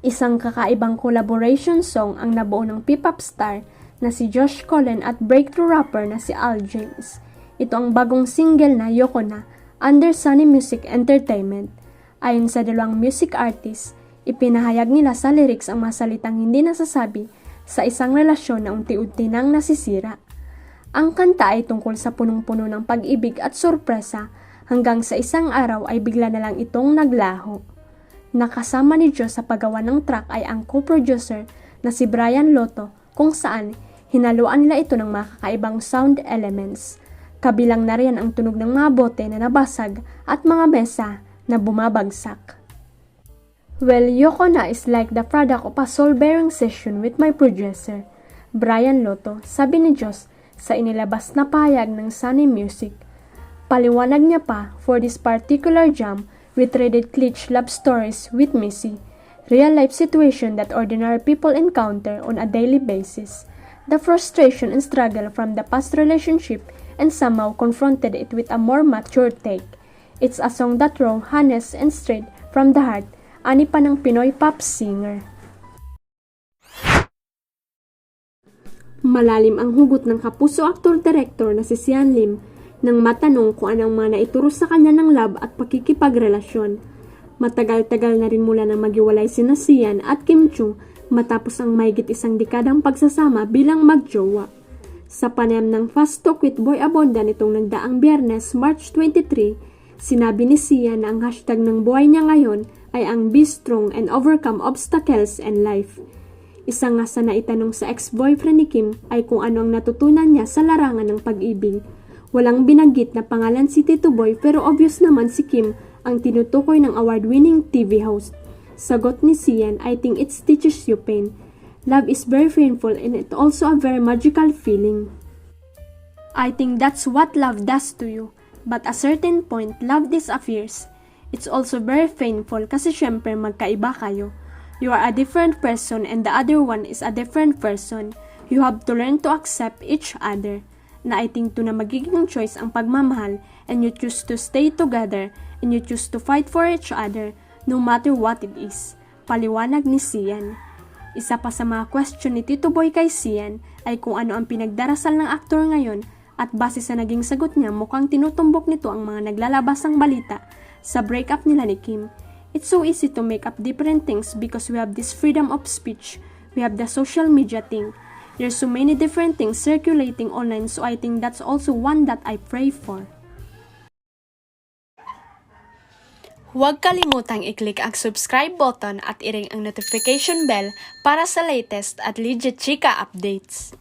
Isang kakaibang collaboration song ang nabuo ng P-pop star na si Josh Cullen at breakthrough rapper na si Al James. Ito ang bagong single na Yoko Na under Sony Music Entertainment. Ayon sa dalawang music artist, ipinahayag nila sa lyrics ang mga salitang hindi nasasabi sa isang relasyon na unti-unti nang nasisira. Ang kanta ay tungkol sa punong-puno ng pag-ibig at sorpresa hanggang sa isang araw ay bigla na lang itong naglaho. Nakasama ni Joe sa paggawa ng track ay ang co-producer na si Brian Lotto kung saan hinaluan nila ito ng mga kakaibang sound elements. Kabilang na riyan ang tunog ng mga bote na nabasag at mga mesa na bumabagsak. Well, Yoko Na is like the product of a soul-bearing session with my producer, Brian Lotto, sabi ni Joss sa inilabas na pahayag ng Sony Music. Paliwanag niya pa, for this particular jam, we traded glitch love stories with Missy, real-life situation that ordinary people encounter on a daily basis, the frustration and struggle from the past relationship, and somehow confronted it with a more mature take. It's a song that raw, honest, and straight from the heart, ani pa ng Pinoy pop singer. Malalim ang hugot ng kapuso actor-director na si Sian Lim nang matanong kung anong mga naituro sa kanya ng love at pakikipagrelasyon. Matagal-tagal na rin mula nang maghiwalay sina Sian at Kim Chung matapos ang mahigit isang dekadang pagsasama bilang magjowa. Sa panayam ng Fast Talk with Boy Abonda nitong nagdaang Biyernes, March 23, sinabi ni Sian na ang hashtag ng buhay niya ngayon ay ang be strong and overcome obstacles in life. Isa nga sa naitanong sa ex-boyfriend ni Kim ay kung ano ang natutunan niya sa larangan ng pag-ibig. Walang binanggit na pangalan si Tito Boy pero obvious naman si Kim ang tinutukoy ng award-winning TV host. Sagot ni Sian, I think it teaches you pain. Love is very painful and it also a very magical feeling. I think that's what love does to you. But at a certain point, love disappears. It's also very painful kasi syempre magkaiba kayo. You are a different person and the other one is a different person. You have to learn to accept each other. Na I think to na magiging choice ang pagmamahal and you choose to stay together and you choose to fight for each other no matter what it is. Paliwanag ni Sian. Isa pa sa mga question ni Tito Boy kay Sian ay kung ano ang pinagdarasal ng aktor ngayon at base sa naging sagot niya mukhang tinutumbok nito ang mga naglalabasang balita sa breakup nila ni Kim. It's so easy to make up different things because we have this freedom of speech. We have the social media thing. There's so many different things circulating online, so I think that's also one that I pray for. Huwag kalimutang i-click ang subscribe button at i-ring ang notification bell para sa latest at legit chika updates.